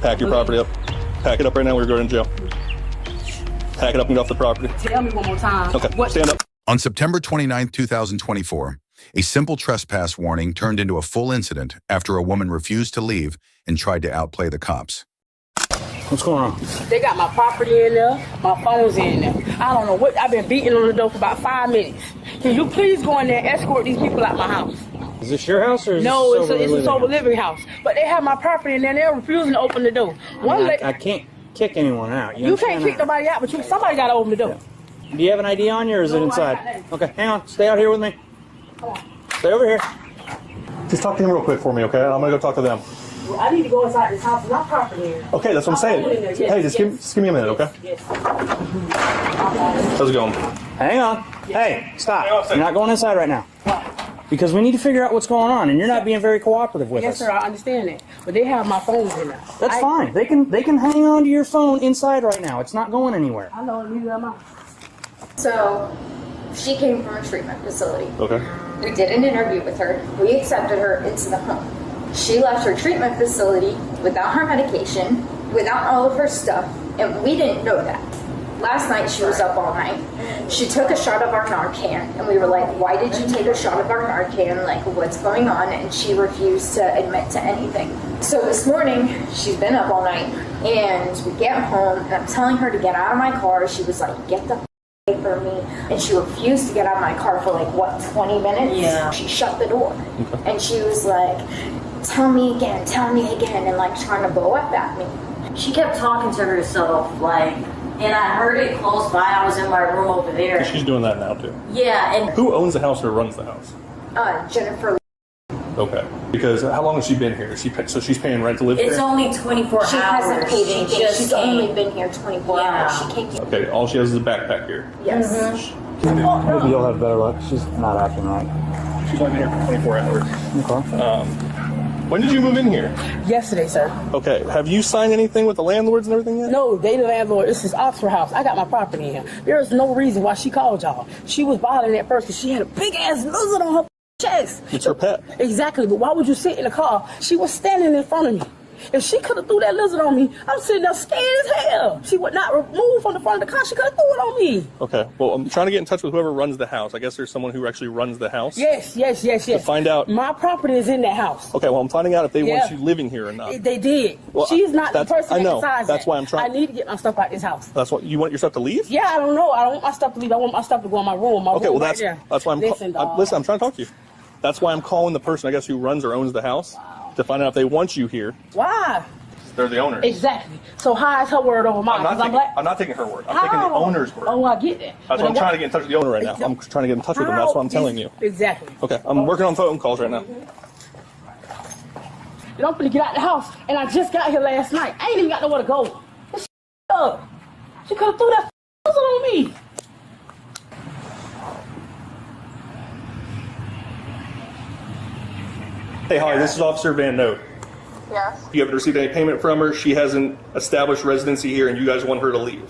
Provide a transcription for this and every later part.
Pack your property up. Pack it up right now. We're going to jail. Pack it up and get off the property. Tell me one more time. Okay, stand up. On September 29, 2024, a simple trespass warning turned into a full incident after a woman refused to leave and tried to outplay the cops. What's going on? They got my property in there, my phone's in there. I don't know what, I've been beating on the door for about 5 minutes. Can you please go in there and escort these people out my house? Is this your house or is no, this it's a sober living house. But they have my property in there and they're refusing to open the door. I can't kick anyone out. You can't kick nobody out, but somebody got to open the door. Yeah. Do you have an ID on you or is it inside? Okay, hang on. Stay out here with me. Come on. Stay over here. Just talk to him real quick for me, okay? I'm going to go talk to them. Well, I need to go inside this house and my property in. Okay, that's what I'm saying. Yes, hey, just give me a minute, okay? Yes. How's it going? Hang on. Hey, stop. You're not going inside right now. Because we need to figure out what's going on, and you're not being very cooperative with us. Yes, sir, I understand that. But they have my phones in there. That's fine. They can hang on to your phone inside right now. It's not going anywhere. I know, neither am I. So, she came from a treatment facility. Okay. We did an interview with her. We accepted her into the home. She left her treatment facility without her medication, without all of her stuff, and we didn't know that. Last night she was up all night. She took a shot of our Narcan, and we were like, why did you take a shot of our Narcan? Like, what's going on? And she refused to admit to anything. So this morning, she's been up all night, and we get home, and I'm telling her to get out of my car. She was like, get the away from me. And she refused to get out of my car for like, what, 20 minutes? Yeah. She shut the door. And she was like, tell me again, and like trying to blow up at me. She kept talking to herself, like, and I heard it close by. I was in my room over there. She's doing that now, too. Yeah, and Who owns the house or runs the house? Jennifer. Okay. Because how long has she been here? So she's paying rent to live here? it's only 24 hours. She hasn't paid anything. just She's came. only been here 24 hours. She came. Okay, all she has is a backpack here. Yes. Maybe you'll have better luck. She's not acting right. She's only been here for 24 hours. Okay. When did you move in here? Yesterday, sir. Okay, have you signed anything with the landlords and everything yet? No, they the landlord. This is Oxford House. I got my property in here. There is no reason why she called y'all. She was bothering at first because she had a big ass lizard on her chest. It's her pet. Exactly, but why would you sit in the car? She was standing in front of me. If she could have threw that lizard on me, I'm sitting there scared as hell. She would not move from the front of the car. She could have threw it on me. Okay, well, I'm trying to get in touch with whoever runs the house. I guess there's someone who actually runs the house. Yes. To find out. My property is in that house. Okay, well, I'm finding out if they want you living here or not. They did. Well, She's not the person I that know. decides That's that. why I'm trying. I need to get my stuff out this house. That's what you want your stuff to leave? Yeah, I don't know. I don't want my stuff to leave. I want my stuff to go in my room. Okay, well, right there. that's why I'm Listen, listen, I'm trying to talk to you. That's why I'm calling the person, I guess, who runs or owns the house to find out if they want you here. Why? They're the owners. Exactly. So how is her word over mine? I'm not taking her word. I'm taking the owner's word. Oh, I get that. That's why I'm trying to get in touch with the owner right now. I'm trying to get in touch with him. That's what I'm telling you. Exactly. Okay, I'm working on phone calls right now. You don't finna get out the house, and I just got here last night. I ain't even got nowhere to go. This up. She could have threw that lizard on me. Hey, Holly, this is Officer Van Note. Yes, You haven't received any payment from her. She hasn't established residency here, and you guys want her to leave.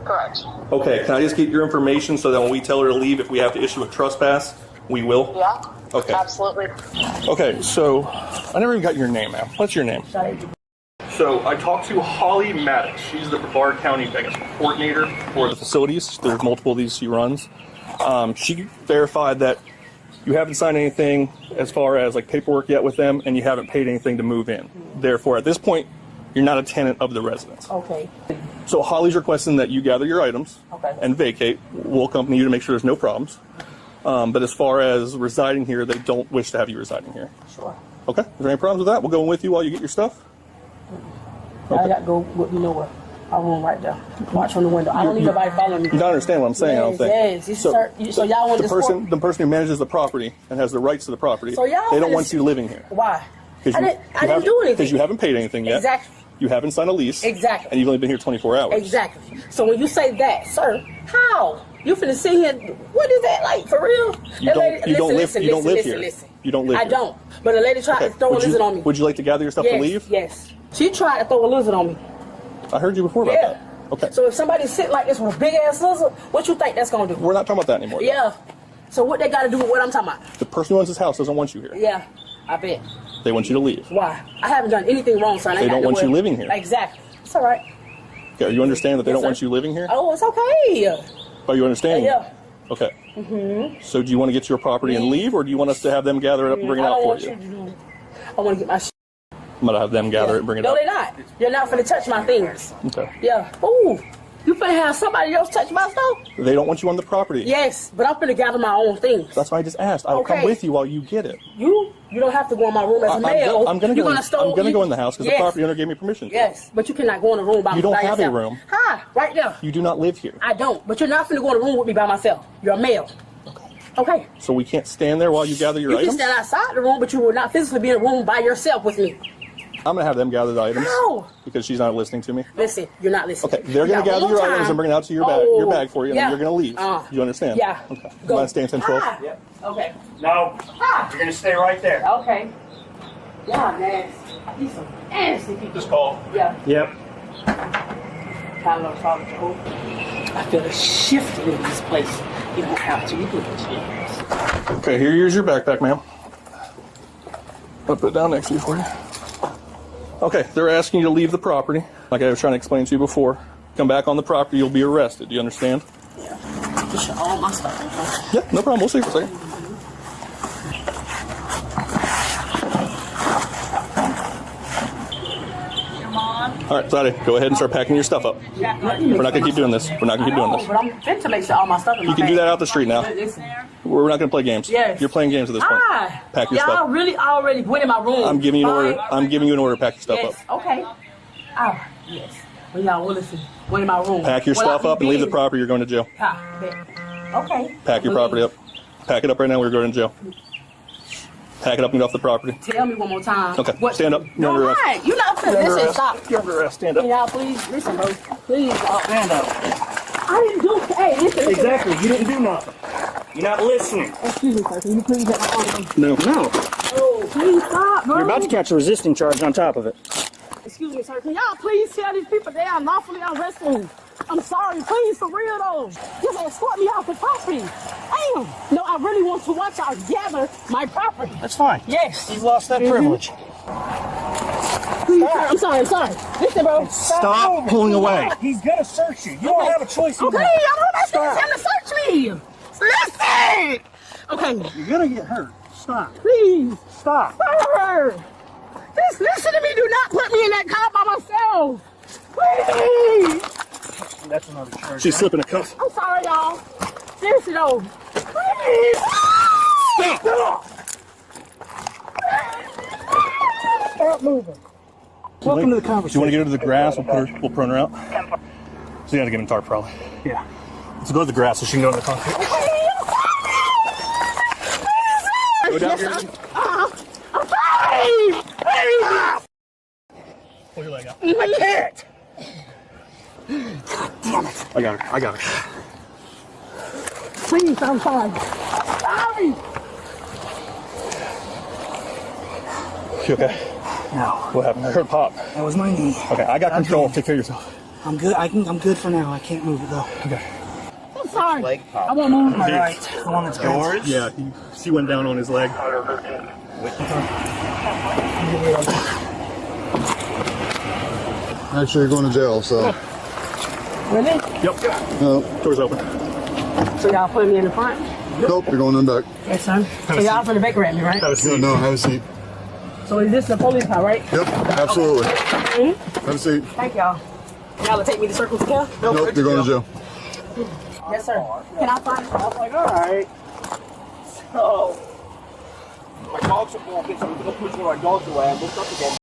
correct. Okay, can I just get your information so that when we tell her to leave, if we have to issue a trespass, we will? Yeah. Okay. Absolutely. Okay, so I never even got your name, ma'am. What's your name? So I talked to Holly Maddox. She's the Brevard County, I guess, coordinator for the facilities. There's multiple of these she runs. She verified that you haven't signed anything as far as like paperwork yet with them, and you haven't paid anything to move in. Therefore, at this point, you're not a tenant of the residence. Okay. So Holly's requesting that you gather your items Okay. and vacate. We'll accompany you to make sure there's no problems. But as far as residing here, they don't wish to have you residing here. Sure. Okay. Is there any problems with that? We'll go in with you while you get your stuff. I got to go, you know what? Our room right there. Watch from the window. I don't need nobody following me. You don't understand what I'm saying, I don't think. Yes. So y'all want the person who manages the property and has the rights to the property, So y'all they don't finna want you living here. Why? I you didn't do anything. Because you haven't paid anything yet. Exactly. You haven't signed a lease. Exactly. And you've only been here 24 hours. Exactly. So when you say that, sir, how? You finna sit here, what is that like, for real? You don't live here. Listen. You don't live I here. don't. But a lady tried to throw a lizard on me. Would you like to gather your stuff to leave? Yes. She tried to throw a lizard on me. I heard you before about that. Okay. So if somebody sit like this with a big ass lizard, what you think that's gonna do? We're not talking about that anymore. Yeah. So what they gotta do with what I'm talking about? The person who owns this house doesn't want you here. Yeah, I bet. They want you to leave. Why? I haven't done anything wrong, sir. They don't want you living here. Exactly. It's all right. Okay, are you understanding that they Yes, don't sir. want you living here? Oh, it's okay. Are you understanding? Yeah. Okay. So do you want to get to your property and leave, or do you want us to have them gather it up and bring it out for you? I want to get my shit. I'm going to have them gather it and bring it No, out. they're not. You're not finna touch my things. Okay. Yeah. Ooh. You finna have somebody else touch my stuff? They don't want you on the property. Yes, but I'm finna gather my own things. That's why I just asked. I'll come Okay. with you while you get it. You don't have to go in my room as a male. I'm going to go in the house because Yes. the property owner gave me permission. Yes, but you cannot go in the room by You don't by have a yourself. room. Hi, right there. You do not live here. I don't, but you're not finna go in the room with me by myself. You're a male. Okay. So we can't stand there while you gather your You can items? stand outside the room, but you will not physically be in a room by yourself with me. I'm going to have them gather the items. How? Because she's not listening to me. Listen, you're not listening. Okay, they're going to gather your items and bring it out to your bag for you, and then you're going to leave. You understand? Yeah. Okay. You Go. want to stay in 10-12? Ah. Okay. No. You're gonna stay right there. Okay. Y'all nasty. These some nasty people. Just call. Yeah. Yep. Kind of talking to I feel a shift in this place. You don't have to. You can put your hands. Okay, here's your backpack, ma'am. I'll put it down next to you for you. Okay, they're asking you to leave the property. Like I was trying to explain to you before. Come back on the property, you'll be arrested. Do you understand? Yeah. Just all my stuff. Okay? Yeah, no problem. We'll see for a second. All right, Zadie, go ahead and start packing your stuff up. We're not going to keep doing this. We're not going to keep doing this. But I'm fit to make sure all my stuff in my You can do that out the street now. Listen. We're not going to play games. Yes. You're playing games at this point. Hi. Pack your Y'all stuff. really already went in my room. I'm giving you an order. Fine. I'm giving you an order to pack your stuff Yes. up. Okay. Ah, yes. Well, y'all will listen. Went in my room. Pack your stuff up and leave the property. You're going to jail. Ha, bet. Okay. Pack your property up. Pack it up right now. We're going to jail. Pack it up and get off the property. Tell me one more time. Okay. Stand up. You're No, under arrest. right. You're not You're finna under listen. arrest. Stop. You're under arrest. Stand up. Can y'all please listen, bro? Please. Stand up. I didn't do. Hey, listen. Exactly. You didn't do nothing. You're not listening. Excuse me, sir. Can you please let my arm? No. No. Oh, please stop, bro. You're about to catch a resisting charge on top of it. Excuse me, sir. Can y'all please tell these people they are lawfully arresting? I'm sorry, please, for real though. Just escort me off the property. Damn. No, I really want to watch y'all gather my property. That's fine. Yes. You've lost that privilege. Please, sir. I'm sorry. Listen, bro. Stop pulling away. He's gonna search you. You don't have a choice. Okay, I'm not asking him to search me. Listen. Okay, You're gonna get hurt. Stop. please. Stop. Sir. Just listen to me. Do not put me in that car by myself. Please. That's another charge. She's slipping a cuff. I'm sorry, y'all. Seriously, though. Please. Stop. Stop moving. Welcome to the Do you conversation. want to get her to the grass? We'll prune her out. So you got to get in tarp probably. Yeah. Let's go to the grass so she can go in the concrete. Go down here. I'm sorry. Please. Pull your leg out. I can't. I got her. I got her. Please, I'm sorry. Sorry. You okay? No. What happened? I heard pop. That was my knee. Okay, I got control. Take care of yourself. I'm good. I'm good for now. I can't move it though. Okay. I'm sorry. I won't move. All right. The one that's yours. Yeah, she went down on his leg. Actually, you're going to jail, so. Really? Yep. No, Door's open. So y'all put me in the front? nope, you're going in the back. Yes, sir. So y'all finna back at me, right? Have a seat. No, have a seat. So is this the police car, right? Yep, absolutely. Mhm. Have a seat. Thank y'all. Y'all will take me to Circle K? Nope, you're going to jail. Yes, sir. Can I find? I was like, all right. So, my dogs are walking, so I'm going to push one of my dogs away. I looked up again.